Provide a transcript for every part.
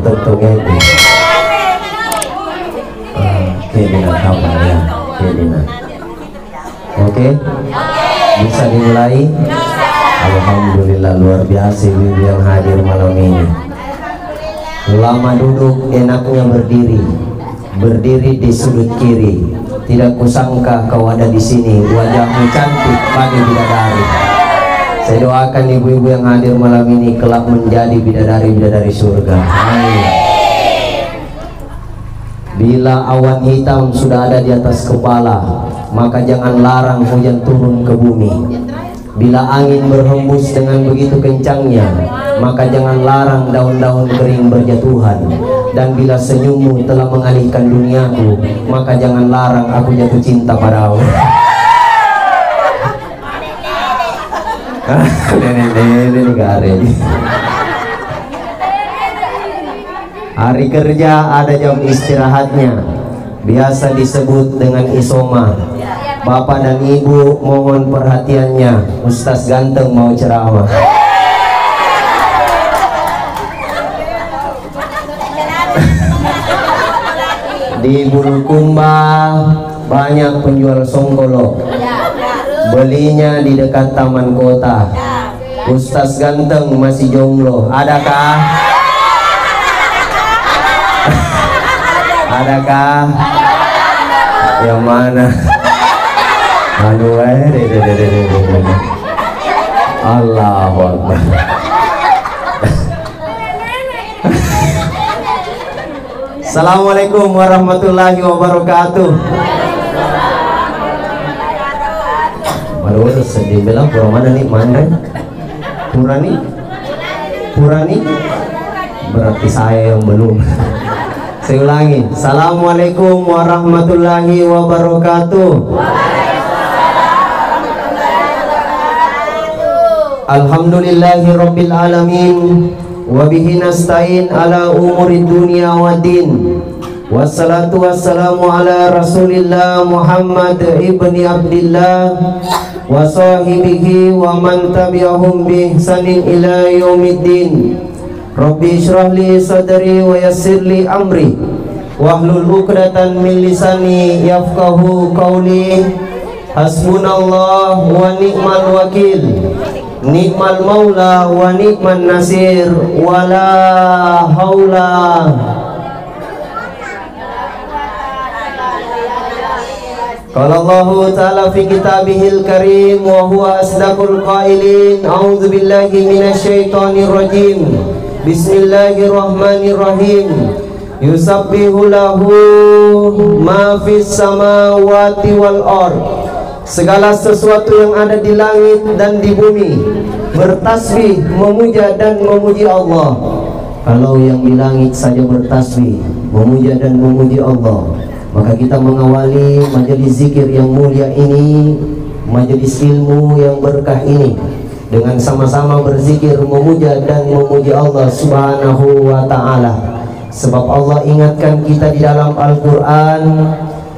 tentu ini. Kedina kamu ya, kedina. Oke, bisa dimulai. Alhamdulillah luar biasa ibu yang hadir malam ini. Lama duduk enaknya berdiri, berdiri di sudut kiri. Tidak kusangka kau ada di sini, wajahmu cantik bagi bidadari. Saya doakan ibu-ibu yang hadir malam ini kelak menjadi bidadari-bidadari surga. Amin. Bila awan hitam sudah ada di atas kepala, maka jangan larang hujan turun ke bumi. Bila angin berhembus dengan begitu kencangnya, maka jangan larang daun-daun kering berjatuhan. Dan bila senyummu telah mengalihkan duniaku, maka jangan larang aku jatuh cinta padamu. Ini gare. Hari kerja ada jam istirahatnya, biasa disebut dengan isoma. Bapak dan ibu mohon perhatiannya, Ustaz ganteng mau ceramah. Di Bulukumba banyak penjual songkolok, belinya di dekat taman kota. Ustaz ganteng masih jomblo, adakah? Adakah? Yang mana? Aduh, Allahu Akbar. Assalamualaikum warahmatullahi wabarakatuh. Baru sedih bilang pura mana nih mana? Purani? Purani? Berarti saya yang belum. Saya ulangi. Assalamualaikum warahmatullahi wabarakatuh. Alhamdulillahi rabbil alamin. Wabihi nasta'in ala umuri dunia wa din. Wassalatu wassalamu ala rasulillah Muhammad ibni Abdillah wa sahibihi wa man tabi'ahum bi ihsanin ila yaumiddin. Rabbi syrah li sadri wa yassir li amri wahlul 'uqdatan min lisani yafqahu qawli. Hasbunallah wa ni'mal wakil, ni'mal maula wa ni'man nasir, wala haula. Qala Allah ta'ala fi kitabihil karim wa huwa asdaqul qailin. A'udzu billahi minasy syaithanir rajim. Bismillahirrahmanirrahim. Yusabbihu lahu ma fis samawati wal ard. Segala sesuatu yang ada di langit dan di bumi bertasbih, memuja dan memuji Allah. Kalau yang di langit saja bertasbih, memuja dan memuji Allah, maka kita mengawali majelis zikir yang mulia ini, majelis ilmu yang berkah ini, dengan sama-sama berzikir, memuja dan memuji Allah Subhanahu wa ta'ala. Sebab Allah ingatkan kita di dalam Al-Quran,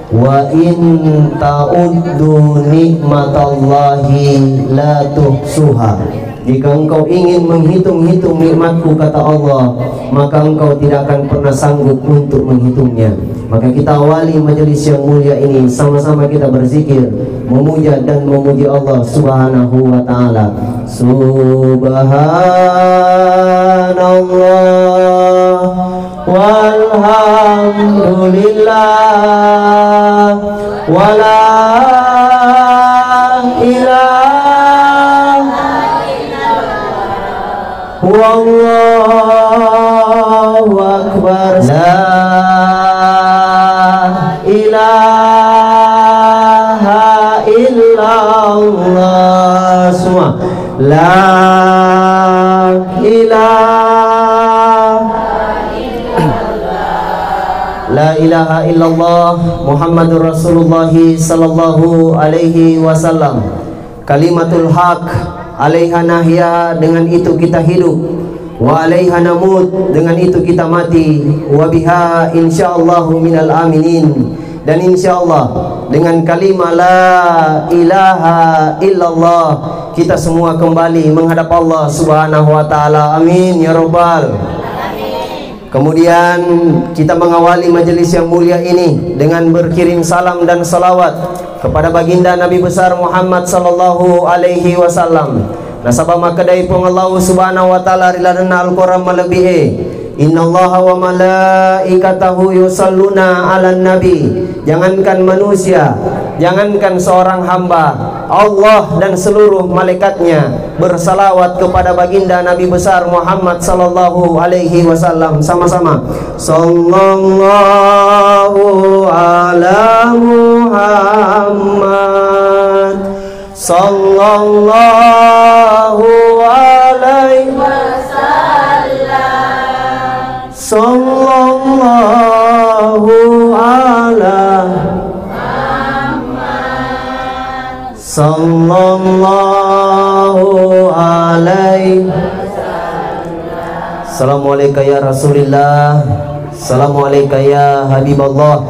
wa in ta'uddu nikmatallahi la tuhsuha. Jika engkau ingin menghitung-hitung nikmatku, kata Allah, maka engkau tidak akan pernah sanggup untuk menghitungnya. Maka kita awali majelis yang mulia ini, sama-sama kita berzikir, memuja dan memuji Allah Subhanahu wa ta'ala. Subhanallah walhamdulillah wala ilaha wallahu akbar. La ilaha illallah. Semua la ilaha illallah Muhammadur Rasulullah sallallahu alaihi wasallam. Kalimatul haq, alaiha nahya, dengan itu kita hidup, wa alaiha namut, dengan itu kita mati, wa biha insyaallahu minal aminin, dan insyaallah dengan kalimah la ilaha illallah kita semua kembali menghadap Allah Subhanahu wa ta'ala. Amin ya rabbal. Kemudian kita mengawali majelis yang mulia ini dengan berkirim salam dan salawat kepada baginda Nabi besar Muhammad sallallahu alaihi wasallam. Nasabah makadai pun Allah subhanahu wa ta'ala riladana Al-Quran melebihi. Innallaha wa malaikatahu yusalluna ala nabi. Jangankan manusia, jangankan seorang hamba, Allah dan seluruh malaikatnya bersalawat kepada baginda Nabi besar Muhammad sallallahu alaihi wasallam. Sama-sama. Sallallahu ala Muhammad sallallahu alaihi wasallam. Sallallahu ala Muhammad sallallahu alaihi wasallam. Assalamualaikum ya Rasulillah. Assalamualaikum ya Habiballah.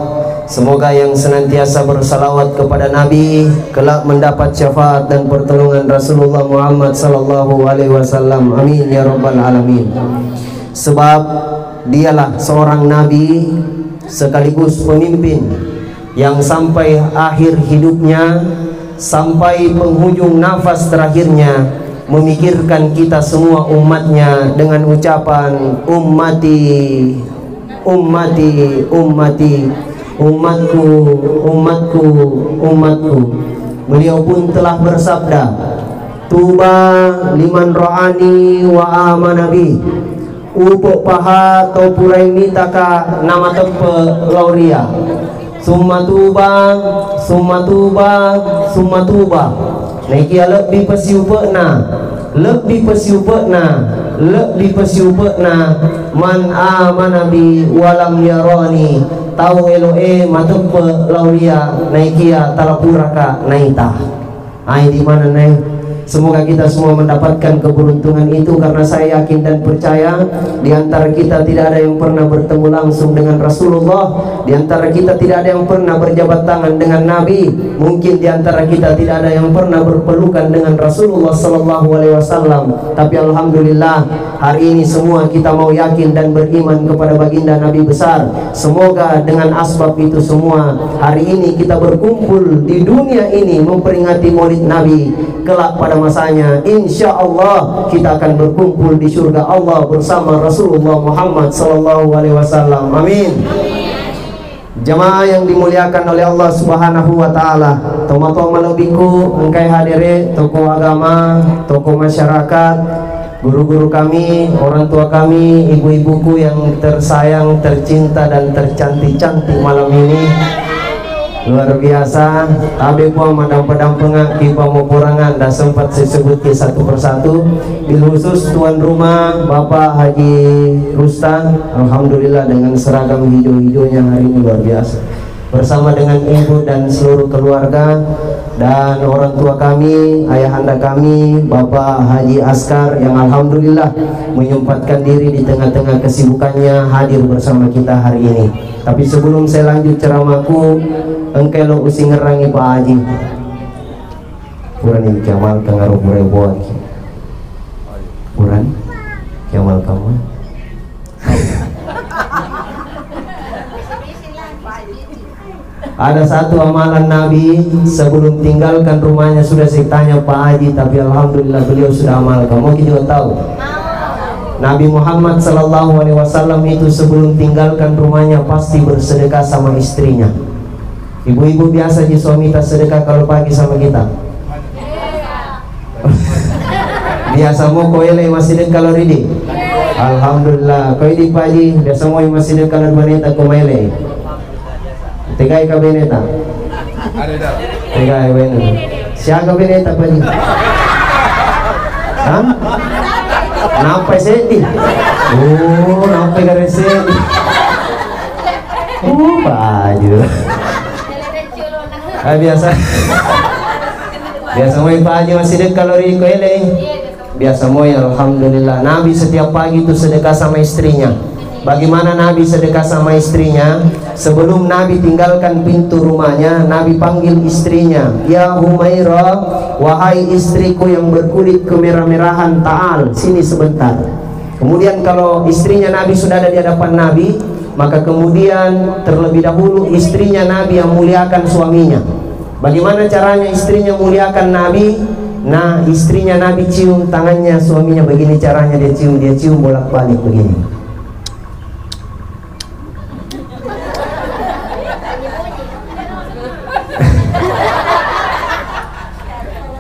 Semoga yang senantiasa bersalawat kepada Nabi kelak mendapat syafaat dan pertolongan Rasulullah Muhammad sallallahu alaihi wasallam. Amin ya rabbal alamin. Sebab dialah seorang nabi sekaligus pemimpin yang sampai akhir hidupnya, sampai penghujung nafas terakhirnya memikirkan kita semua umatnya dengan ucapan ummati, ummati, ummati, umatku, umatku, umatku. Beliau pun telah bersabda, tuba liman ro'ani wa amanabi. Upuk paha atau purai mitaka nama tepe lauria. Summa tuba, summa tuba, summa tuba. Naikia lebih pasiupekna, lebih pasiupekna, lebih pasiupekna. Man amanabi walam yarani. Tahu eloe matupe lauria naikia talapuraka naita. Ai di mana naik? Semoga kita semua mendapatkan keberuntungan itu, karena saya yakin dan percaya di antara kita tidak ada yang pernah bertemu langsung dengan Rasulullah, di antara kita tidak ada yang pernah berjabat tangan dengan Nabi, mungkin di antara kita tidak ada yang pernah berpelukan dengan Rasulullah sallallahu alaihi wasallam. Tapi alhamdulillah hari ini semua kita mau yakin dan beriman kepada baginda Nabi besar. Semoga dengan asbab itu semua hari ini kita berkumpul di dunia ini memperingati Maulid Nabi. Kelak pada masanya insya Allah kita akan berkumpul di surga Allah bersama Rasulullah Muhammad sallallahu alaihi wasallam. Amin. Jamaah yang dimuliakan oleh Allah subhanahu wa ta'ala, tomato malobiku engkai hadire tokoh agama, tokoh masyarakat, guru-guru kami, orang tua kami, ibu-ibuku yang tersayang, tercinta dan tercantik-cantik malam ini. Luar biasa. Tapi pun madam-padam pengak kipa mau kurangan dah sempat saya sebut satu persatu. Bil khusus tuan rumah Bapak Haji Rustan, alhamdulillah dengan seragam hijau-hijaunya hari ini luar biasa. Bersama dengan ibu dan seluruh keluarga dan orang tua kami, ayahanda kami, Bapak Haji Askar yang alhamdulillah menyempatkan diri di tengah-tengah kesibukannya hadir bersama kita hari ini. Tapi sebelum saya lanjut ceramahku, engke lo usi ngerangi Pak Haji Puran ini Kemal kengaruh buat Puran Kemal kamu ada satu amalan Nabi sebelum tinggalkan rumahnya sudah saya tanya Pak Haji, tapi alhamdulillah beliau sudah amalkan. Mau kita juga tahu Nabi Muhammad sallallahu alaihi wasallam itu sebelum tinggalkan rumahnya pasti bersedekah sama istrinya. Ibu-ibu biasa di suami tak sedekah kalau pagi sama kita. Biasa mau koele masih dek kalau ridi. Alhamdulillah. Kau di pagi biasa mau masih dek kalau baneta koele. Tegai kabineta. Tegai beneta. Siapa kabineta pagi? Hah? Nampai seti. Oh, nampai gare seti. Baju. Biasa. Biasa mau pagi masih dek kalori koele. Biasa mau alhamdulillah. Nabi setiap pagi itu sedekah sama istrinya. Bagaimana Nabi sedekah sama istrinya? Sebelum Nabi tinggalkan pintu rumahnya, Nabi panggil istrinya, "Ya Humairah, wahai istriku yang berkulit kemerah-merahan, ta'al, sini sebentar." Kemudian kalau istrinya Nabi sudah ada di hadapan Nabi, maka kemudian terlebih dahulu istrinya Nabi yang muliakan suaminya. Bagaimana caranya istrinya muliakan Nabi? Nah, istrinya Nabi cium tangannya suaminya, begini caranya dia cium bolak-balik begini.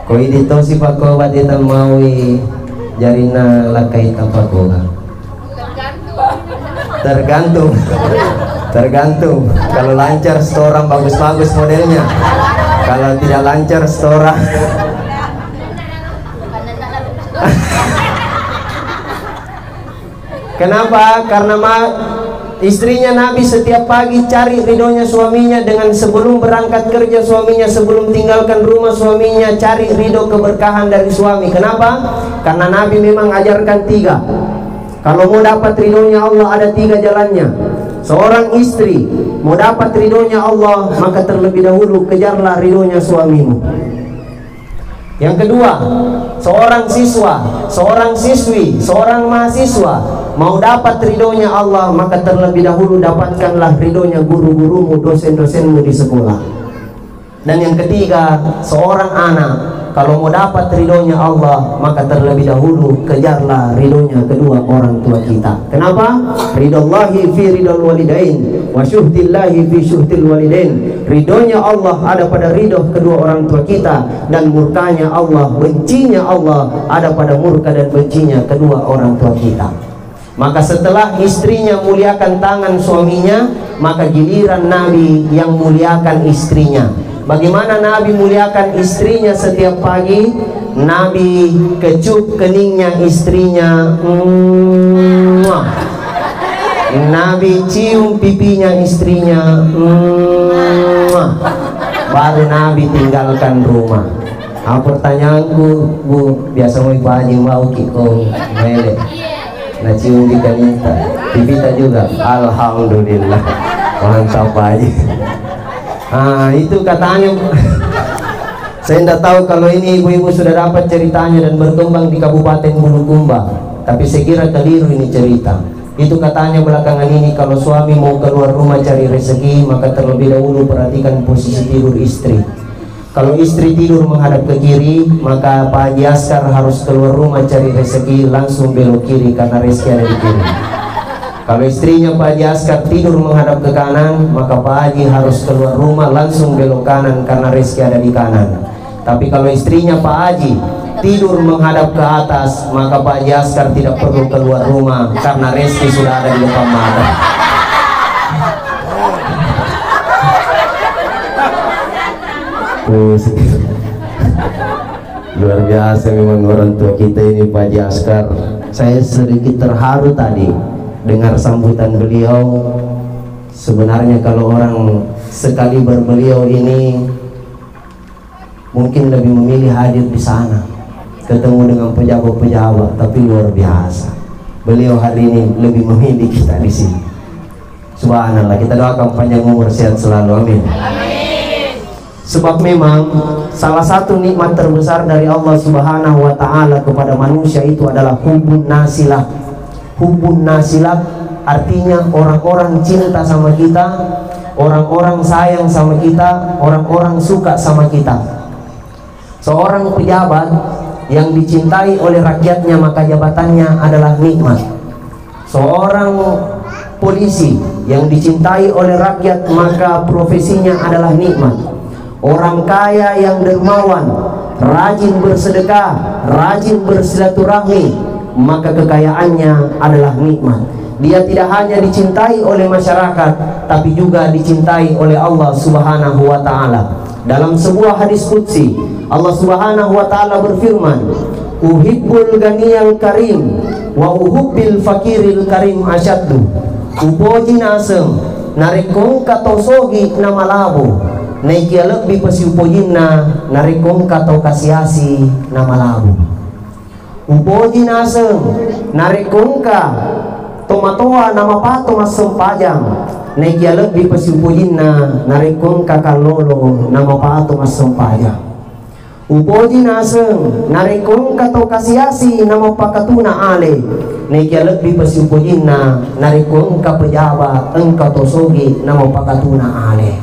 Koi dito si Pako batita maui jarina lakai tampako. Tergantung. Kalau lancar setoran bagus-bagus modelnya. Kalau tidak lancar setoran. Kenapa? Karena istrinya Nabi setiap pagi cari ridhonya suaminya, dengan sebelum berangkat kerja suaminya, sebelum tinggalkan rumah suaminya, cari ridho keberkahan dari suami. Kenapa? Karena Nabi memang ajarkan 3. Kalau mau dapat ridhonya Allah ada 3 jalannya. Seorang istri mau dapat ridhonya Allah, maka terlebih dahulu kejarlah ridhonya suamimu. Yang kedua, seorang siswa, seorang siswi, seorang mahasiswa mau dapat ridhonya Allah, maka terlebih dahulu dapatkanlah ridhonya guru-gurumu, dosen-dosenmu di sekolah. Dan yang ketiga, seorang anak kalau mau dapat ridhonya Allah, maka terlebih dahulu kejarlah ridhonya kedua orang tua kita. Kenapa? Ridhollahi fi ridhol walidain wa syuhdillahi fi syuhdil walidain. Ridhonya Allah ada pada ridho kedua orang tua kita, dan murkanya Allah, bencinya Allah ada pada murka dan bencinya kedua orang tua kita. Maka setelah istrinya muliakan tangan suaminya, maka giliran Nabi yang muliakan istrinya. Bagaimana Nabi muliakan istrinya setiap pagi? Nabi kecup keningnya istrinya, Nabi cium pipinya istrinya, baru Nabi tinggalkan rumah. Pertanyaanku, Bu, biasa mau Pak Haji mau kiko mele, nah cium di kanita, pipita juga, alhamdulillah, mantap Pak Haji. Itu katanya. Saya tidak tahu kalau ini ibu-ibu sudah dapat ceritanya dan berkembang di Kabupaten Bulukumba, tapi saya kira keliru ini cerita. Itu katanya belakangan ini kalau suami mau keluar rumah cari rezeki, maka terlebih dahulu perhatikan posisi tidur istri. Kalau istri tidur menghadap ke kiri, maka Pak Haji Askar harus keluar rumah cari rezeki langsung belok kiri karena rezeki ada di kiri. Kalau istrinya Pak Haji Askar tidur menghadap ke kanan, maka Pak Haji harus keluar rumah langsung belok kanan karena rezeki ada di kanan. Tapi kalau istrinya Pak Haji tidur menghadap ke atas, maka Pak Haji Askar tidak perlu keluar rumah karena rezeki sudah ada di depan mata. Luar biasa memang orang tua kita ini Pak Haji Askar. Saya sedikit terharu tadi dengar sambutan beliau. Sebenarnya kalau orang sekaliber beliau ini mungkin lebih memilih hadir di sana, ketemu dengan pejabat-pejabat, tapi luar biasa beliau hari ini lebih memilih kita di sini. Subhanallah, kita doakan panjang umur sehat selalu, amin. Sebab memang salah satu nikmat terbesar dari Allah Subhanahu wa Ta'ala kepada manusia itu adalah hubun nasilah. Hubun nasilah artinya orang-orang cinta sama kita, orang-orang sayang sama kita, orang-orang suka sama kita. Seorang pejabat yang dicintai oleh rakyatnya, maka jabatannya adalah nikmat. Seorang polisi yang dicintai oleh rakyat, maka profesinya adalah nikmat. Orang kaya yang dermawan, rajin bersedekah, rajin bersilaturahmi, maka kekayaannya adalah nikmat. Dia tidak hanya dicintai oleh masyarakat, tapi juga dicintai oleh Allah Subhanahu wa Ta'ala. Dalam sebuah hadis qudsi, Allah Subhanahu wa Ta'ala berfirman, "Uhibbul ganiyal karim wa uhubbil fakiril karim asyaddu." Upoji nasem narikong katosogi na malabo, naikia lebih pasiupojin na narikong kato kasiasi na malabo. Upoji nasem narikong ka tomatoa nama pato masempajang, naikia lebih pasiupojin na narikong kakalolo nama pato masempajang. Upoji naseng narikong kato kasiasi nama pakatuna ale nekia lebih pasi upojina narikong kapejaba engkau tosogi nama pakatuna ale.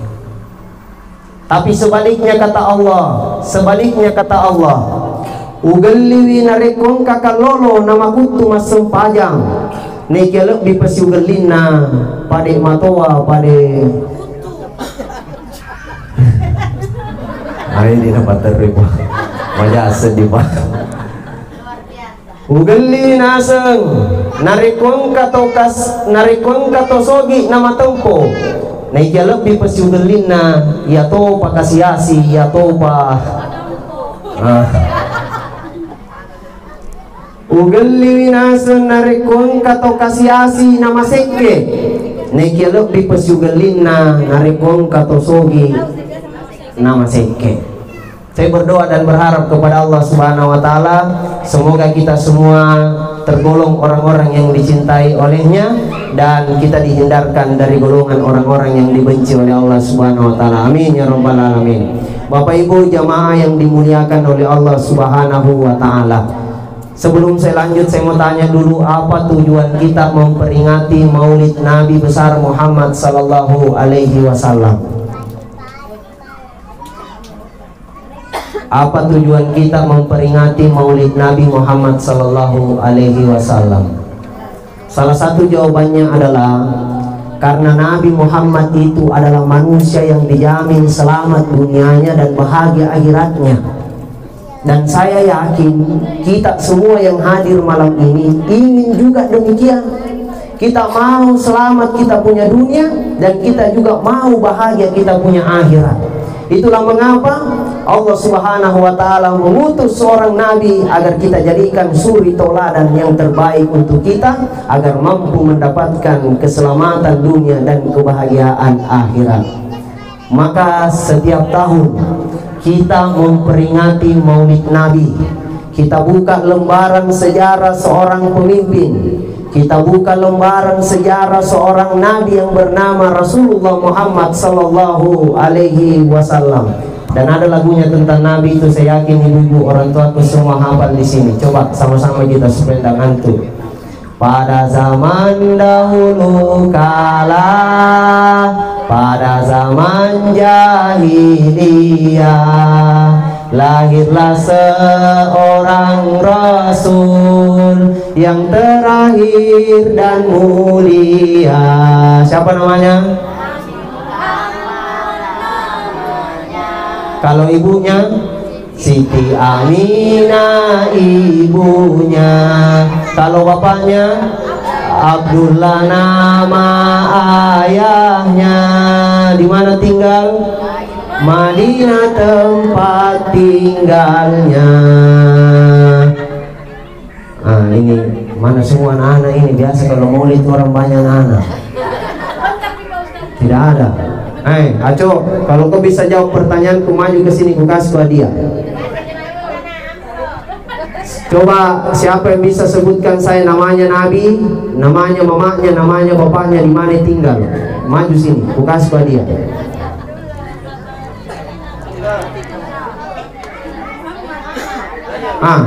Tapi sebaliknya kata Allah, ugeliwi narikong kakalolo nama kutu masem pajang nekia lebih pasi ugelina pade matoa pade ini dapat terima banyak sedih pak. Ugeli naseng narikong kato sogi nama tempo naikia lebih pesi ugelina ya to pakasiasi ya to pa ugeli naseng narikong kato kasiasi nama seke naikia lebih pesi ugelina narikong kato sogi nama seke. Saya berdoa dan berharap kepada Allah Subhanahu wa taala semoga kita semua tergolong orang-orang yang dicintai olehnya dan kita dihindarkan dari golongan orang-orang yang dibenci oleh Allah Subhanahu wa taala. Amin ya rabbal alamin. Bapak Ibu jamaah yang dimuliakan oleh Allah Subhanahu wa taala. Sebelum saya lanjut, saya mau tanya dulu, apa tujuan kita memperingati Maulid Nabi besar Muhammad sallallahu alaihi wasallam? Apa tujuan kita memperingati Maulid Nabi Muhammad sallallahu alaihi wasallam? Salah satu jawabannya adalah karena Nabi Muhammad itu adalah manusia yang dijamin selamat dunianya dan bahagia akhiratnya. Dan saya yakin kita semua yang hadir malam ini ingin juga demikian. Kita mau selamat kita punya dunia dan kita juga mau bahagia kita punya akhirat. Itulah mengapa Allah Subhanahu wa taala mengutus seorang nabi agar kita jadikan suri tauladan yang terbaik untuk kita agar mampu mendapatkan keselamatan dunia dan kebahagiaan akhirat. Maka setiap tahun kita memperingati Maulid Nabi. Kita buka lembaran sejarah seorang pemimpin. Kita buka lembaran sejarah seorang nabi yang bernama Rasulullah Muhammad sallallahu alaihi wasallam. Dan ada lagunya tentang nabi itu, saya yakin ibu-ibu orang tuaku semua hafal di sini. Coba sama-sama kita sependang antum. Pada zaman dahulu kala, pada zaman jahiliyah, lahirlah seorang Rasul yang terakhir dan mulia. Siapa namanya? Kalau ibunya Siti Aminah ibunya. Kalau bapaknya Abdullah nama ayahnya. Di mana tinggal? Madinah tempat tinggalnya. Ah, ini mana semua anak-anak ini? Biasa kalau maulid orang banyak anak. Tidak ada. Aco, kalau kau bisa jawab pertanyaanku, maju ke sini, ku kasih hadiah. Coba siapa yang bisa sebutkan saya namanya Nabi, namanya mamanya, namanya bapaknya, di mana tinggal? Maju sini, ku kasih hadiah.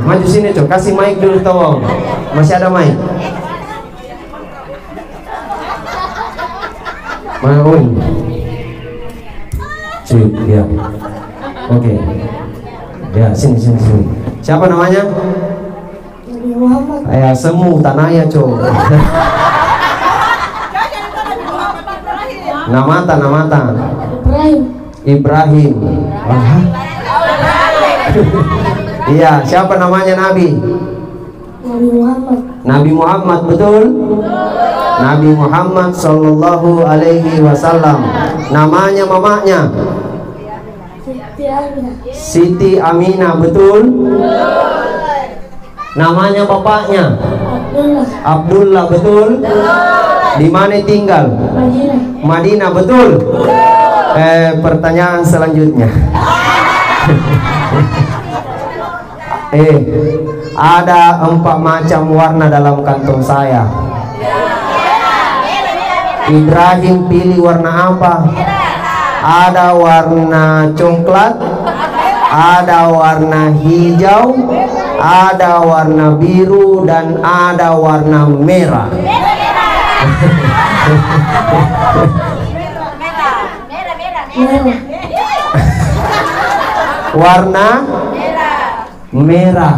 Maju sini, Cok. Kasih mic dulu, tolong. Masih ada mic? Mana on? Cik, ya. Oke. Ya, sini. Siapa namanya? Nabi Muhammad. Ya, semu tanaya, Cok. Namata. Ibrahim. Iya, siapa namanya Nabi? Nabi Muhammad, betul? Nabi Muhammad sallallahu alaihi wasallam. Namanya mamanya? Siti Aminah, betul? Namanya bapaknya? Abdullah, betul? Di mana tinggal? Madinah, betul? Pertanyaan selanjutnya. Ada 4 macam warna dalam kantong saya. Ibrahim pilih warna apa? Ada warna coklat, ada warna hijau, ada warna biru, dan ada warna merah. Warna merah.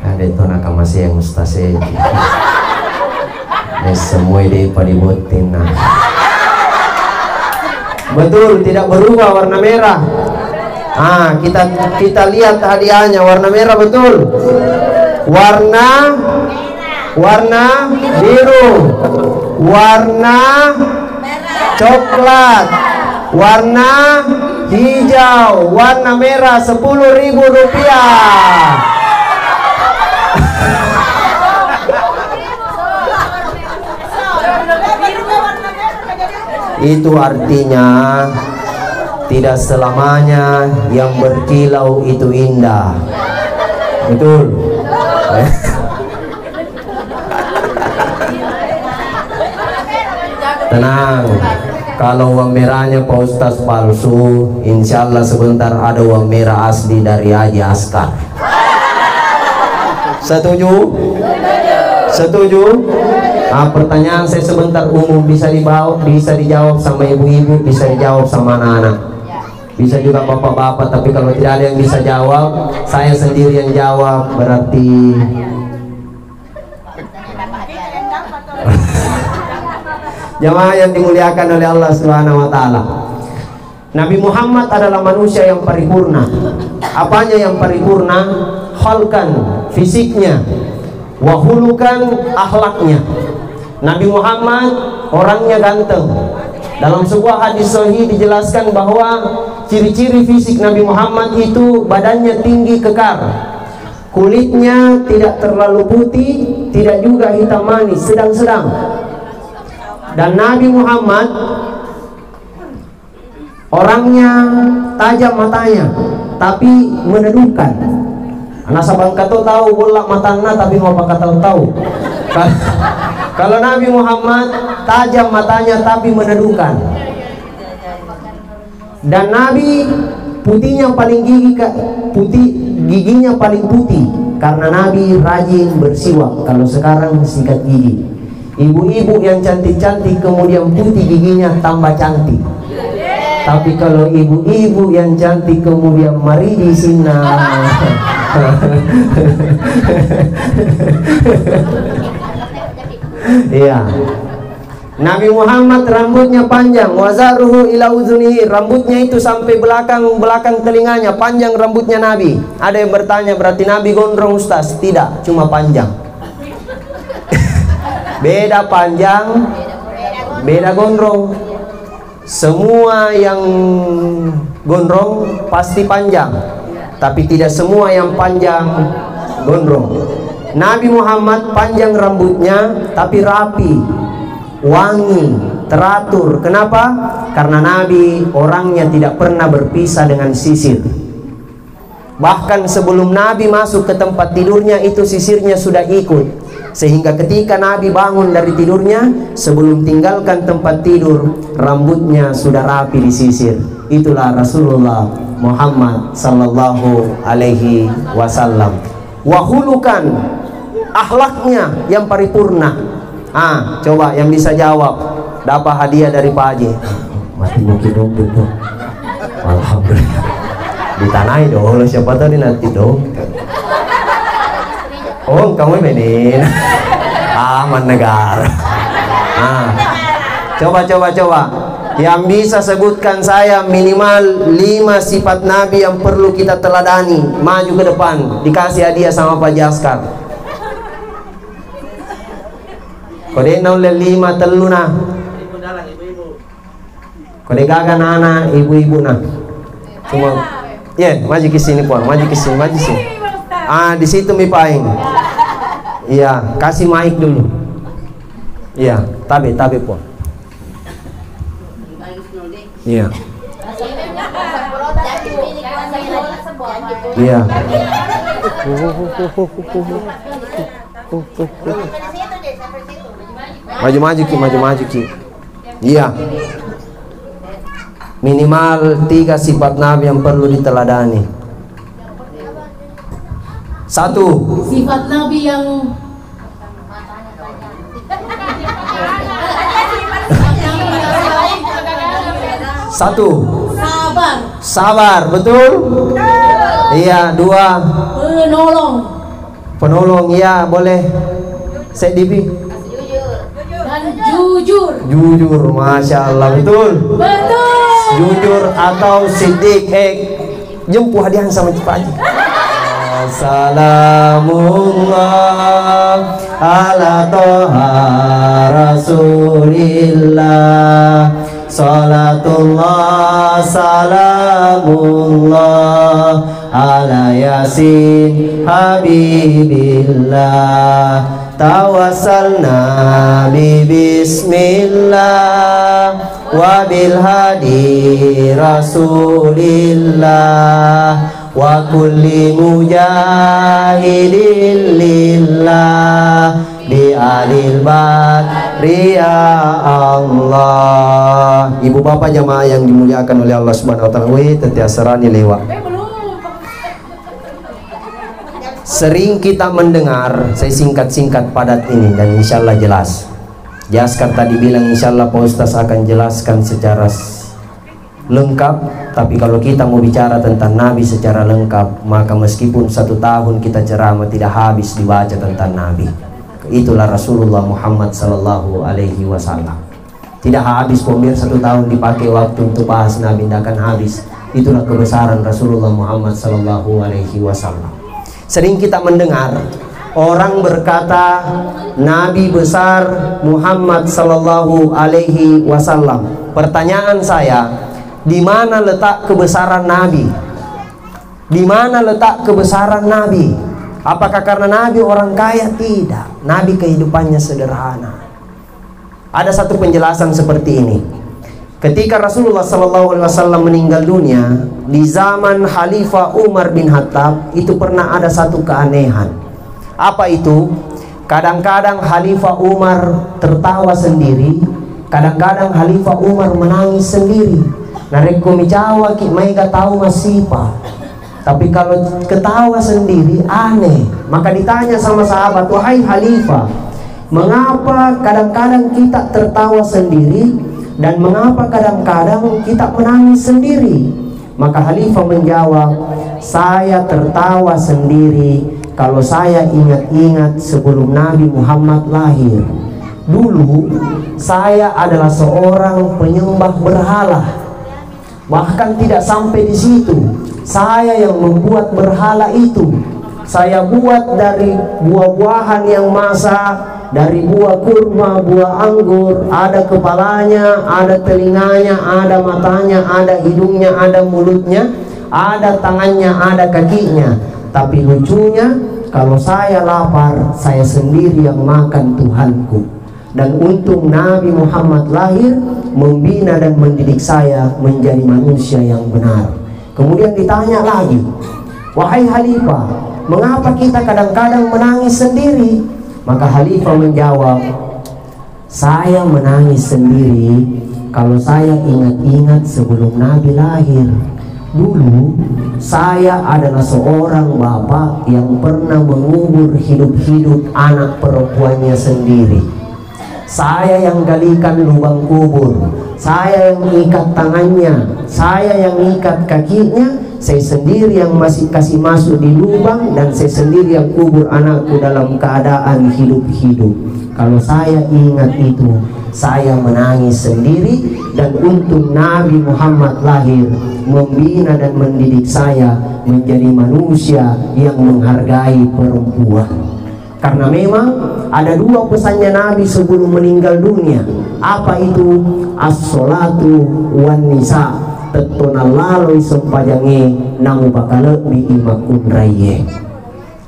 Ada itu nak masih yang mustahil. Semua dia padibotin. Betul, tidak berubah warna merah. Kita lihat hadiahnya warna merah, betul. Warna biru, warna coklat, warna hijau, warna merah. 10.000 rupiah. Itu artinya tidak selamanya yang berkilau itu indah. Betul. Tenang, kalau uang merahnya Pak Ustaz palsu, insya Allah sebentar ada uang merah asli dari Haji Askar. Setuju? Setuju? Pertanyaan saya sebentar umum, bisa dijawab sama ibu-ibu, bisa dijawab sama anak-anak, bisa juga bapak-bapak. Tapi kalau tidak ada yang bisa jawab, saya sendiri yang jawab, berarti jamaah yang dimuliakan oleh Allah Subhanahu wa Ta'ala. Nabi Muhammad adalah manusia yang paripurna. Apanya yang paripurna? Khalqan, fisiknya, wahulukan, akhlaknya. Nabi Muhammad orangnya ganteng. Dalam sebuah hadis sahih dijelaskan bahwa ciri-ciri fisik Nabi Muhammad itu badannya tinggi kekar, kulitnya tidak terlalu putih, tidak juga hitam manis, sedang-sedang. Dan Nabi Muhammad orangnya tajam matanya, tapi meneduhkan. Anak sabang kata tahu bolak matana tapi mau kata tahu. Kalau Nabi Muhammad tajam matanya tapi meneduhkan. Dan Nabi putihnya paling giginya paling putih karena Nabi rajin bersiwak. Kalau sekarang sikat gigi. Ibu-ibu yang cantik-cantik kemudian putih giginya tambah cantik. Tapi kalau ibu-ibu yang cantik kemudian mari di sini. Iya. Nabi Muhammad rambutnya panjang, wazaruhu ila uzunihi, rambutnya itu sampai belakang telinganya, panjang rambutnya Nabi. Ada yang bertanya, berarti Nabi gondrong Ustaz? Tidak, cuma panjang. Beda panjang, beda gondrong. Semua yang gondrong pasti panjang, tapi tidak semua yang panjang gondrong. Nabi Muhammad panjang rambutnya tapi rapi, wangi, teratur. Kenapa? Karena Nabi orangnya tidak pernah berpisah dengan sisir. Bahkan sebelum Nabi masuk ke tempat tidurnya itu sisirnya sudah ikut. Sehingga ketika Nabi bangun dari tidurnya, sebelum tinggalkan tempat tidur, rambutnya sudah rapi disisir. Itulah Rasulullah Muhammad sallallahu alaihi wasallam. Wahulukan, akhlaknya yang paripurna. Coba yang bisa jawab dapat hadiah dari Pak Haji. Mati mungkin dong. Alhamdulillah. Ditanai dong, siapa tahu nanti dong. Oh, kamu benin. Aman negara. Coba. Yang bisa sebutkan saya minimal 5 sifat Nabi yang perlu kita teladani. Maju ke depan, dikasih hadiah sama Pak Jaskar. Kode naule 5 telu nah. Kode gagan anak ibu-ibu nah. Cuma maju ke sini puan, maju ke sini. Di situ mi paing. Iya, kasih mic dulu. Iya, tabe puan. Iya. Iya. Maju Ki. Iya. Minimal 3 sifat Nabi yang perlu diteladani. Satu. Sifat Nabi yang Satu. sabar. Sabar, betul? Iya. Dua. Penolong. Penolong, iya, boleh. Saya Divi. Dan jujur. Jujur, masya Allah, betul. Betul. Jujur atau sidik. Jemput hadiah sama Pak Haji. Salamullah ala toha rasulillah, salatullah salamullah ala yasin habibillah, tawassalna bi bismillah wa bil hadi rasulillah wa kulli mujahidin lillah bi alil badri ya Allah. Ibu bapak jamaah yang dimuliakan oleh Allah Subhanahu wa taala, tetiasarani lewat. Sering kita mendengar, saya singkat-singkat padat ini dan insya Allah jelas. Jaskar tadi bilang insya Allah Pak Ustaz akan jelaskan secara lengkap. Tapi kalau kita mau bicara tentang Nabi secara lengkap, maka meskipun 1 tahun kita ceramah tidak habis dibaca tentang Nabi. Itulah Rasulullah Muhammad Sallallahu Alaihi Wasallam. Tidak habis pemirsa 1 tahun dipakai waktu untuk bahas Nabi, tidak akan habis. Itulah kebesaran Rasulullah Muhammad Sallallahu Alaihi Wasallam. Sering kita mendengar orang berkata Nabi besar Muhammad Sallallahu Alaihi Wasallam. Pertanyaan saya, di mana letak kebesaran Nabi? Di mana letak kebesaran Nabi? Apakah karena Nabi orang kaya? Tidak. Nabi kehidupannya sederhana. Ada satu penjelasan seperti ini. Ketika Rasulullah SAW meninggal dunia, di zaman Khalifah Umar bin Khattab, itu pernah ada satu keanehan. Apa itu? Kadang-kadang Khalifah Umar tertawa sendiri, kadang-kadang Khalifah Umar menangis sendiri. Nareko micawa ki maiga tahu masipa. Tapi kalau ketawa sendiri aneh. Maka ditanya sama sahabat, wahai Khalifah, mengapa kadang-kadang kita tertawa sendiri dan mengapa kadang-kadang kita menangis sendiri? Maka Khalifah menjawab, saya tertawa sendiri kalau saya ingat-ingat sebelum Nabi Muhammad lahir. Dulu saya adalah seorang penyembah berhala. Bahkan tidak sampai di situ, saya yang membuat berhala itu. Saya buat dari buah-buahan yang masak, dari buah kurma, buah anggur. Ada kepalanya, ada telinganya, ada matanya, ada hidungnya, ada mulutnya, ada tangannya, ada kakinya. Tapi lucunya, kalau saya lapar, saya sendiri yang makan Tuhanku. Dan untung Nabi Muhammad lahir, membina dan mendidik saya menjadi manusia yang benar. Kemudian ditanya lagi, wahai Khalifah, mengapa kita kadang-kadang menangis sendiri? Maka Khalifah menjawab, saya menangis sendiri kalau saya ingat-ingat sebelum Nabi lahir. Dulu saya adalah seorang bapak yang pernah mengubur hidup-hidup anak perempuannya sendiri. Saya yang galikan lubang kubur, saya yang ikat tangannya, saya yang ikat kakinya, saya sendiri yang masih kasih masuk di lubang, dan saya sendiri yang kubur anakku dalam keadaan hidup-hidup. Kalau saya ingat itu, saya menangis sendiri. Dan untung Nabi Muhammad lahir, membina dan mendidik saya menjadi manusia yang menghargai perempuan. Karena memang ada 2 pesannya Nabi sebelum meninggal dunia. Apa itu? As-salatu wan nisa. Tetonallaloi sempajange namu bakal bi imakun raye.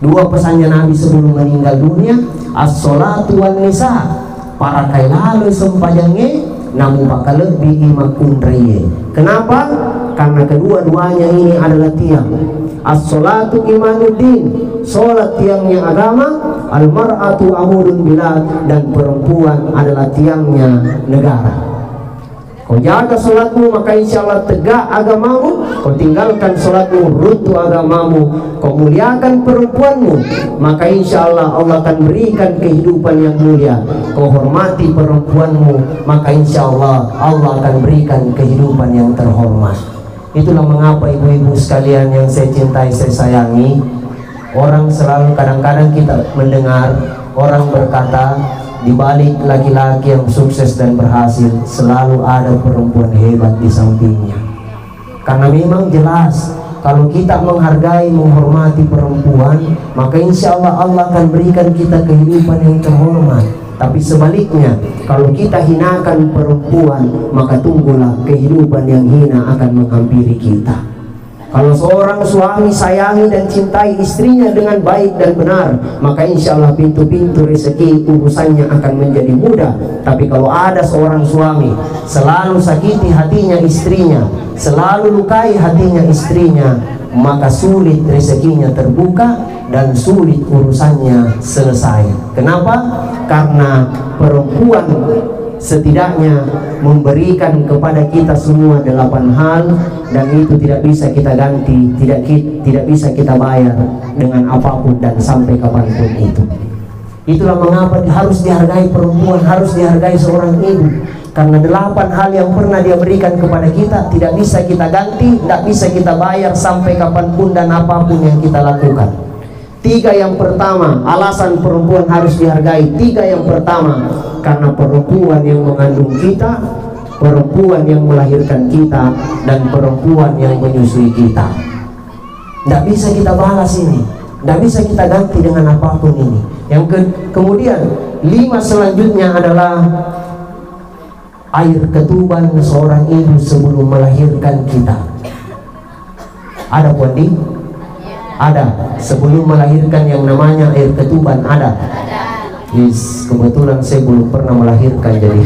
2 pesannya Nabi sebelum meninggal dunia, as-salatu wan nisa. Para kailaloi sempajange namu bakal bi imakun raye. Kenapa? Karena kedua-duanya ini adalah tiang. As-salatu imanuddin, salat tiangnya agama. Al-mar'atu amudun bilad, dan perempuan adalah tiangnya negara. Kau jaga sholatmu, maka insya Allah tegak agamamu. Kau tinggalkan sholatmu, runtuh agamamu. Kau muliakan perempuanmu, maka insya Allah Allah akan berikan kehidupan yang mulia. Kau hormati perempuanmu, maka insya Allah Allah akan berikan kehidupan yang terhormat. Itulah mengapa ibu-ibu sekalian yang saya cintai, saya sayangi, orang selalu kadang-kadang kita mendengar orang berkata, di balik laki-laki yang sukses dan berhasil selalu ada perempuan hebat di sampingnya. Karena memang jelas kalau kita menghargai, menghormati perempuan, maka insya Allah Allah akan berikan kita kehidupan yang terhormat. Tapi sebaliknya, kalau kita hinakan perempuan, maka tunggulah kehidupan yang hina akan menghampiri kita. Kalau seorang suami sayangi dan cintai istrinya dengan baik dan benar, maka insya Allah pintu-pintu rezeki urusannya akan menjadi mudah. Tapi kalau ada seorang suami selalu sakiti hatinya istrinya, selalu lukai hatinya istrinya, maka sulit rezekinya terbuka dan sulit urusannya selesai. Kenapa? Karena perempuan setidaknya memberikan kepada kita semua 8 hal, dan itu tidak bisa kita ganti, tidak bisa kita bayar dengan apapun dan sampai kapanpun itu. Itulah mengapa harus dihargai perempuan, harus dihargai seorang ibu, karena 8 hal yang pernah dia berikan kepada kita tidak bisa kita ganti, tidak bisa kita bayar sampai kapanpun dan apapun yang kita lakukan. 3 yang pertama, alasan perempuan harus dihargai. 3 yang pertama, karena perempuan yang mengandung kita, perempuan yang melahirkan kita, dan perempuan yang menyusui kita. Tidak bisa kita balas ini, tidak bisa kita ganti dengan apapun ini. Kemudian 5 selanjutnya adalah air ketuban seorang ibu sebelum melahirkan kita. Ada Pondi? Ada. Sebelum melahirkan yang namanya air ketuban ada. Yes, kebetulan saya belum pernah melahirkan jadi.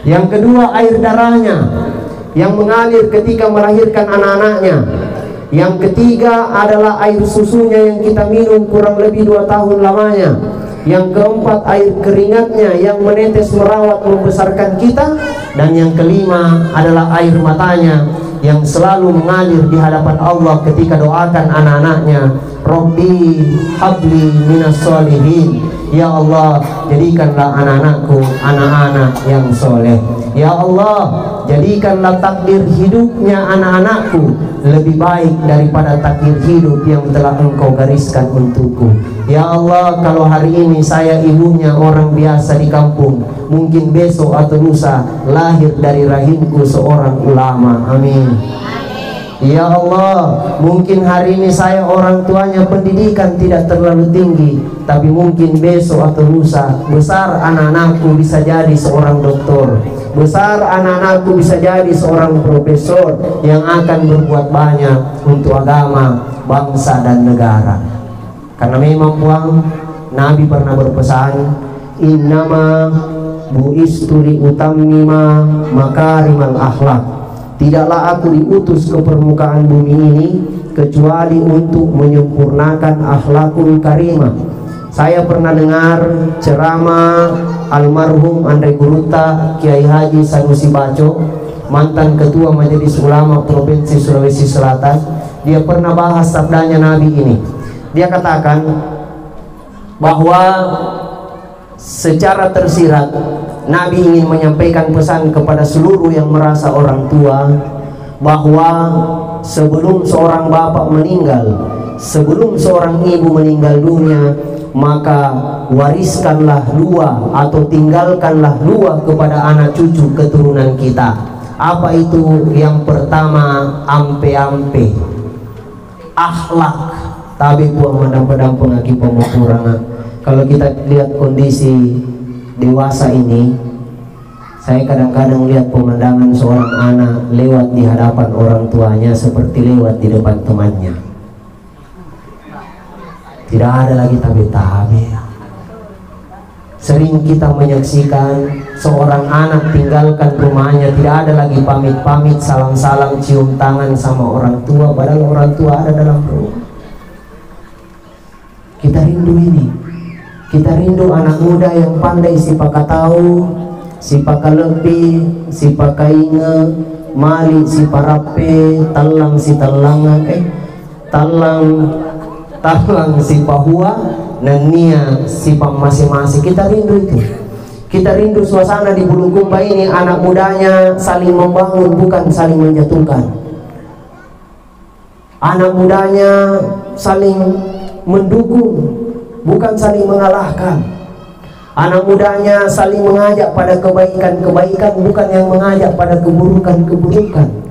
Yang kedua, air darahnya yang mengalir ketika melahirkan anak-anaknya. Yang ketiga adalah air susunya yang kita minum kurang lebih 2 tahun lamanya. Yang keempat, air keringatnya yang menetes merawat membesarkan kita. Dan yang kelima adalah air matanya yang selalu mengalir di hadapan Allah ketika doakan anak-anaknya, Rabbi habli minas solihin. Ya Allah, jadikanlah anak-anakku anak-anak yang soleh. Ya Allah, jadikanlah takdir hidupnya anak-anakku lebih baik daripada takdir hidup yang telah Engkau gariskan untukku. Ya Allah, kalau hari ini saya ibunya orang biasa di kampung, mungkin besok atau lusa lahir dari rahimku seorang ulama. Amin. Ya Allah, mungkin hari ini saya orang tuanya pendidikan tidak terlalu tinggi, tapi mungkin besok atau lusa besar anak-anakku bisa jadi seorang doktor, besar anak-anakku bisa jadi seorang profesor yang akan berbuat banyak untuk agama, bangsa dan negara. Karena memang Puang, Nabi pernah berpesan, innama bu'istu li utammima makarimal akhlak. Tidaklah aku diutus ke permukaan bumi ini kecuali untuk menyempurnakan akhlakul karimah. Saya pernah dengar ceramah almarhum Andre Guruta Kiai Haji Sanusi Baco, mantan ketua Majelis Ulama Provinsi Sulawesi Selatan. Dia pernah bahas sabdanya Nabi ini. Dia katakan bahwa secara tersirat Nabi ingin menyampaikan pesan kepada seluruh yang merasa orang tua, bahwa sebelum seorang bapak meninggal, sebelum seorang ibu meninggal dunia, maka wariskanlah dua atau tinggalkanlah dua kepada anak cucu keturunan kita. Apa itu? Yang pertama, ampe-ampe, akhlak. Tapi buang madam-madam pengaki pemukurangan. Kalau kita lihat kondisi dewasa ini, saya kadang-kadang lihat pemandangan seorang anak lewat di hadapan orang tuanya seperti lewat di depan temannya. Tidak ada lagi tabe-tabe. Sering kita menyaksikan seorang anak tinggalkan rumahnya, tidak ada lagi pamit-pamit, salam-salam, cium tangan sama orang tua, padahal orang tua ada dalam rumah. Kita rindu ini. Kita rindu anak muda yang pandai sifaka tahu, si pakalebi, si pakainge, mali si parape, talang si talangan, talang si pahua, nania si masing-masing. Kita rindu itu. Kita rindu suasana di Bulukumba ini, anak mudanya saling membangun bukan saling menjatuhkan. Anak mudanya saling mendukung bukan saling mengalahkan. Anak mudanya saling mengajak pada kebaikan-kebaikan bukan yang mengajak pada keburukan-keburukan.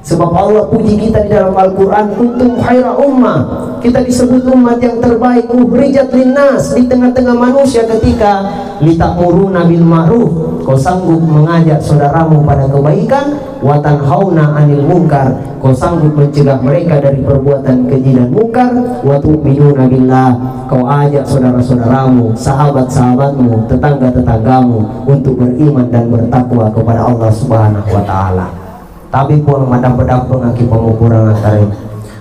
Sebab Allah puji kita di dalam Al-Quran, kuntum khaira ummah, kita disebut umat yang terbaik, ukhrijat linnas, di tengah-tengah manusia, ketika litakmuruna bil ma'ruf, kau sanggup mengajak saudaramu pada kebaikan, wa tanhauna 'anil munkar, kau sanggup mencegah mereka dari perbuatan keji dan munkar, wa tu'minuna billah, kau ajak saudara-saudaramu, sahabat-sahabatmu, tetangga-tetanggamu untuk beriman dan bertakwa kepada Allah Subhanahu wa taala. Tapi puang madam pedang pengaki pengukuran antara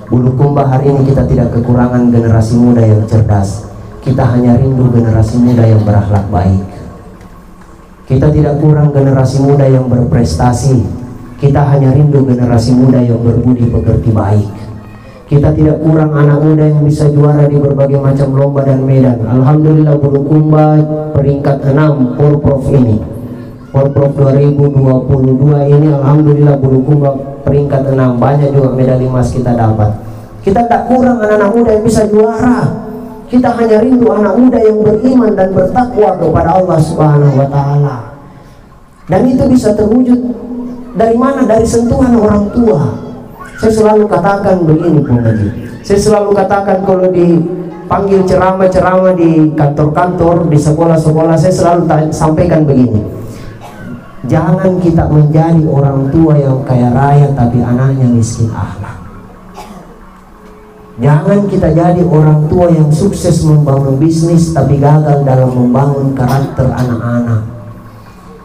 Bulukumba hari ini kita tidak kekurangan generasi muda yang cerdas. Kita hanya rindu generasi muda yang berakhlak baik. Kita tidak kurang generasi muda yang berprestasi. Kita hanya rindu generasi muda yang berbudi pekerti baik. Kita tidak kurang anak muda yang bisa juara di berbagai macam lomba dan medan. Alhamdulillah Bulukumba peringkat 6 Porprov ini. Porprov 2022 ini alhamdulillah Bulukumba peringkat 6, banyak juga medali emas kita dapat. Kita tak kurang anak-anak muda yang bisa juara. Kita hanya rindu anak muda yang beriman dan bertakwa kepada Allah Subhanahu wa taala. Dan itu bisa terwujud dari mana? Dari sentuhan orang tua. Saya selalu katakan begini, pengaji. Saya selalu katakan kalau dipanggil ceramah-ceramah di kantor-kantor, di sekolah-sekolah, saya selalu sampaikan begini. Jangan kita menjadi orang tua yang kaya raya tapi anaknya miskin akhlak. Jangan kita jadi orang tua yang sukses membangun bisnis tapi gagal dalam membangun karakter anak-anak.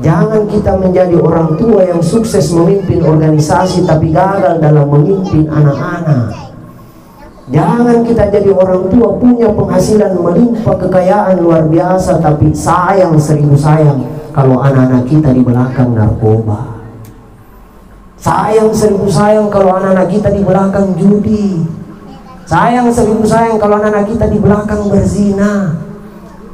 Jangan kita menjadi orang tua yang sukses memimpin organisasi tapi gagal dalam memimpin anak-anak. Jangan kita jadi orang tua punya penghasilan melimpah, kekayaan luar biasa tapi sayang, seribu sayang kalau anak-anak kita di belakang narkoba. Sayang, seribu sayang kalau anak-anak kita di belakang judi. Sayang, seribu sayang kalau anak-anak kita di belakang berzina.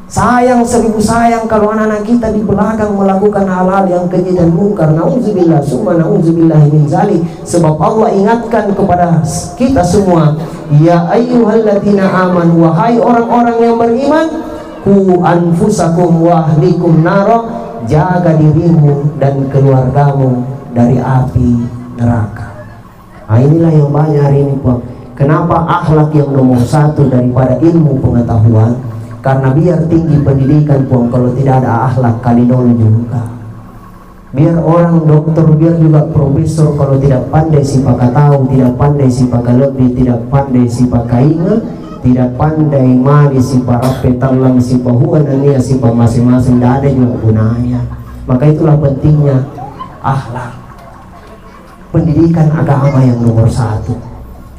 Sayang, seribu sayang kalau anak-anak kita di belakang melakukan hal-hal yang keji dan mungkar. Nauzubillah, summa nauzubillah min zalik. Sebab Allah ingatkan kepada kita semua, ya ayyuhalladzina amanu, wahai orang-orang yang beriman, ku anfusakum wa ahlikum nara, jaga dirimu dan keluargamu dari api neraka. Nah, inilah yang banyak hari ini, Pak. Kenapa akhlak yang nomor satu daripada ilmu pengetahuan? Karena biar tinggi pendidikan, Pak, kalau tidak ada akhlak kali nol juga. Biar orang dokter, biar juga profesor, kalau tidak pandai si pakatahu, tidak pandai si pakalebi, tidak pandai si pakainga, tidak pandai mali si parape, talang si pahuan, dan si masing-masing, tidak ada juga gunanya. Maka itulah pentingnya akhlak, pendidikan agama yang nomor satu.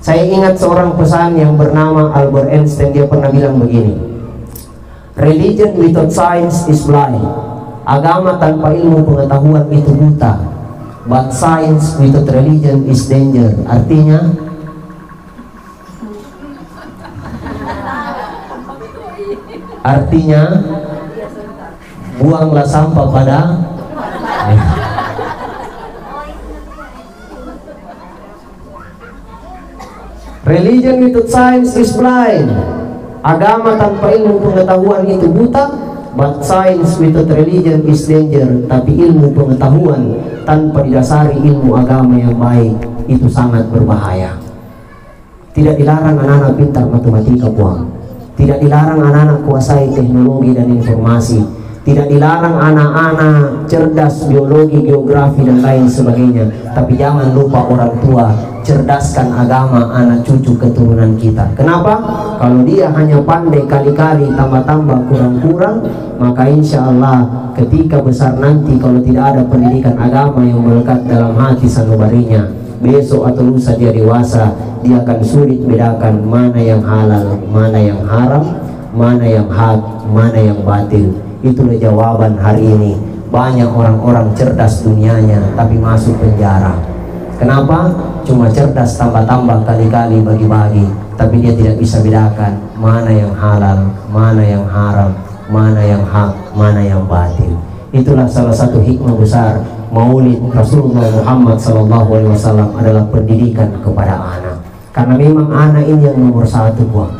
Saya ingat seorang pesan yang bernama Albert Einstein, dia pernah bilang begini, religion without science is blind. Agama tanpa ilmu pengetahuan itu buta. But science without religion is danger. Artinya buanglah sampah pada religion without science is blind. Agama tanpa ilmu pengetahuan itu buta. But science without religion is danger. Tapi ilmu pengetahuan tanpa didasari ilmu agama yang baik itu sangat berbahaya. Tidak dilarang anak-anak pintar matematika, buang. Tidak dilarang anak-anak kuasai teknologi dan informasi. Tidak dilarang anak-anak cerdas biologi, geografi, dan lain sebagainya. Tapi jangan lupa orang tua, cerdaskan agama anak cucu keturunan kita. Kenapa? Kalau dia hanya pandai kali-kali, tambah-tambah, kurang-kurang, maka insya Allah ketika besar nanti kalau tidak ada pendidikan agama yang melekat dalam hati sanubarinya, besok atau lusa dia dewasa, dia akan sulit bedakan mana yang halal, mana yang haram, mana yang hak, mana yang batil. Itulah jawaban hari ini. banyak orang-orang cerdas dunianya tapi masuk penjara. Kenapa? Cuma cerdas tambah-tambah kali-kali bagi-bagi, tapi dia tidak bisa bedakan mana yang halal, mana yang haram, mana yang hak, mana yang batil. Itulah salah satu hikmah besar Maulid Rasulullah Muhammad SAW adalah pendidikan kepada anak. Karena memang anak ini yang nomor satu, buah.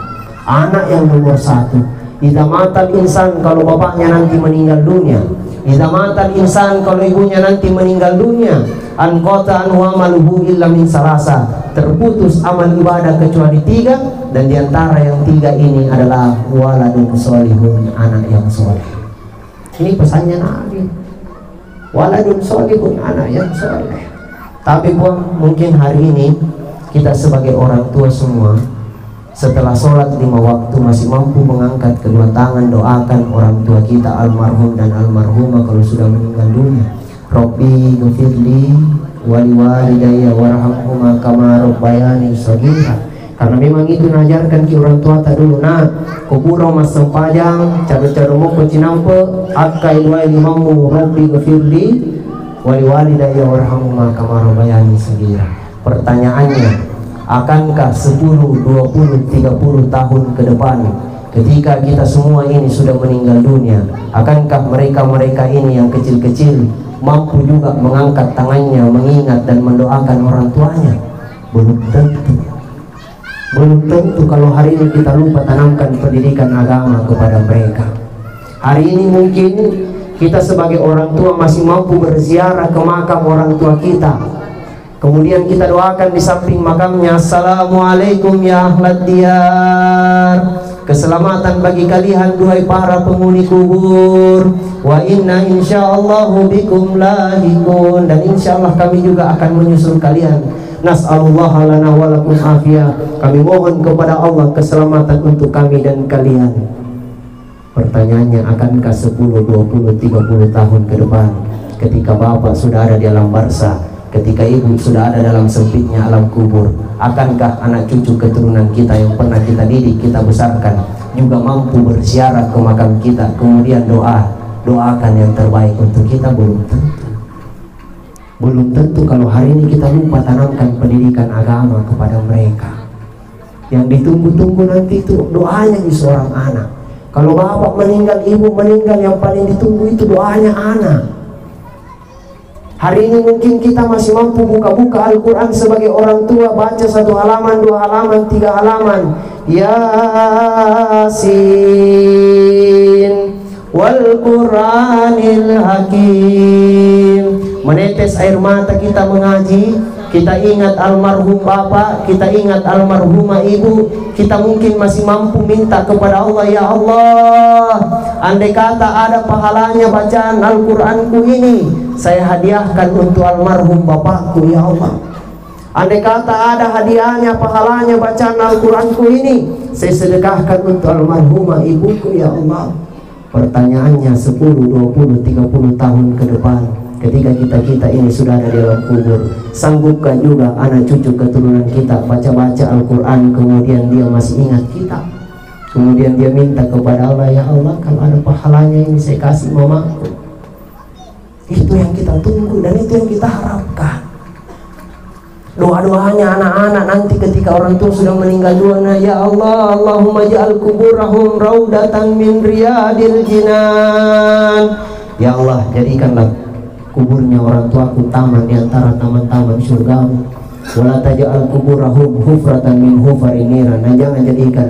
Anak yang nomor satu. Idza matal insan, kalau bapaknya nanti meninggal dunia. Idza matal insan, kalau ibunya nanti meninggal dunia. An qata anhu amaluhu illa min salasa, terputus amal ibadah kecuali 3, dan diantara yang 3 ini adalah waladun sholihun, anak yang soleh. Ini pesannya Nabi. Waladun sholihun, anak yang soleh. Tapi mungkin hari ini kita sebagai orang tua semua, setelah sholat 5 waktu masih mampu mengangkat kedua tangan doakan orang tua kita almarhum dan almarhumah kalau sudah meninggal dunia. Rabbi ghfirli wali walidayya warhamhuma kama rabbayani shaghira. Karena memang itu najarkan ke orang tua tak dulu. Nah, kuburo mas sempajang cado-cado mo ko cinampe akai wali mamu Rabbi ghfirli wali walidayya warhamhuma kama rabbayani shaghira. Pertanyaannya, akankah 10, 20, 30 tahun ke depan ketika kita semua ini sudah meninggal dunia, akankah mereka-mereka ini yang kecil-kecil mampu juga mengangkat tangannya mengingat dan mendoakan orang tuanya? Belum tentu. Belum tentu kalau hari ini kita lupa tanamkan pendidikan agama kepada mereka. Hari ini mungkin kita sebagai orang tua masih mampu berziarah ke makam orang tua kita. Kemudian kita doakan di samping makamnya, Assalamualaikum ya ahlad diyar, keselamatan bagi kalian duhai para penghuni kubur. Wa inna insyaallahu bikum lahikun, dan insyaallah kami juga akan menyusul kalian. Nas'alullah lana wa lakum afiyah, kami mohon kepada Allah keselamatan untuk kami dan kalian. Pertanyaannya, akankah 10, 20, 30 tahun ke depan ketika bapak sudah ada di alam barzah, ketika ibu sudah ada dalam sempitnya alam kubur, akankah anak cucu keturunan kita yang pernah kita didik, kita besarkan juga mampu berziarah ke makam kita, kemudian doakan yang terbaik untuk kita? Belum tentu. Belum tentu kalau hari ini kita lupa tanamkan pendidikan agama kepada mereka. Yang ditunggu-tunggu nanti itu doanya di seorang anak. Kalau bapak meninggal, ibu meninggal, yang paling ditunggu itu doanya anak. Hari ini mungkin kita masih mampu buka-buka Al-Quran sebagai orang tua, baca 1 halaman, 2 halaman, 3 halaman. Yasin wal Quranil Hakim. Menetes air mata kita mengaji, kita ingat almarhum bapak, kita ingat almarhumah ibu. Kita mungkin masih mampu minta kepada Allah, ya Allah, andai kata ada pahalanya bacaan Al-Quranku ini, saya hadiahkan untuk almarhum bapakku, ya Allah. Andai kata ada hadiahnya, pahalanya bacaan Al-Quranku ini, saya sedekahkan untuk almarhumah ibuku, ya Allah. Pertanyaannya, 10, 20, 30 tahun ke depan ketika kita ini sudah ada di dalam kubur, sanggupkah juga anak cucu keturunan kita baca-baca Al-Quran, kemudian dia masih ingat kita, kemudian dia minta kepada Allah, ya Allah, kalau ada pahalanya ini saya kasih mamaku. Itu yang kita tunggu dan itu yang kita harapkan. Doa-doanya anak-anak nanti ketika orang tua sudah meninggal dunia, ya Allah, Allahumma ja'al kuburahum raudatan min riyadil jinan. Ya Allah, jadikanlah kuburnya orang tuaku taman di antara taman-taman surgamu. Wala taj'al kuburahum hufratan min hufarin niran, dan jangan jadikan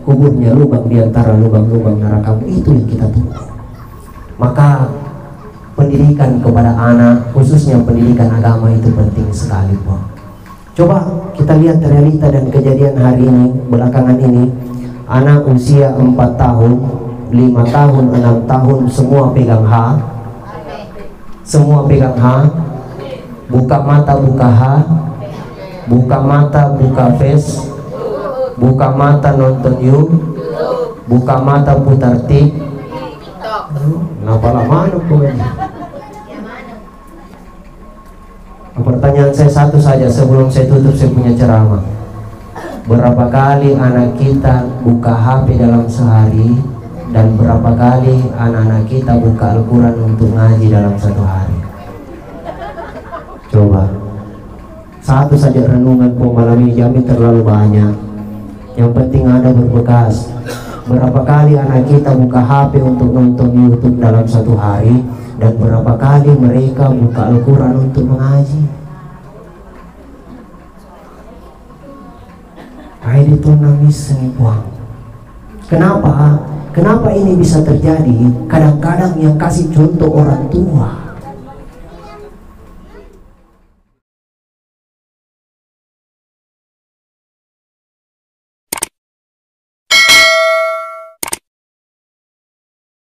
kuburnya lubang di antara lubang-lubang neraka. Itu yang kita tunggu. Maka pendidikan kepada anak, khususnya pendidikan agama, itu penting sekali, Pak. Coba kita lihat realita dan kejadian hari ini, belakangan ini. Anak usia 4 tahun, 5 tahun, 6 tahun, semua pegang H. Semua pegang H. Buka mata, buka H. Buka mata, buka face. Buka mata, nonton YouTube. Buka mata, putar tik. Kenapa lama kok? Pertanyaan saya satu saja sebelum saya tutup saya punya ceramah. Berapa kali anak kita buka HP dalam sehari? Dan berapa kali anak-anak kita buka Al-Quran untuk ngaji dalam satu hari? Coba, satu saja renungan malam ini jamin terlalu banyak. Yang penting ada berbekas. Berapa kali anak kita buka HP untuk nonton YouTube dalam satu hari, dan berapa kali mereka buka Al-Quran untuk mengaji? Air itu nangis buang. Kenapa? Kenapa ini bisa terjadi? Kadang-kadang yang kasih contoh orang tua.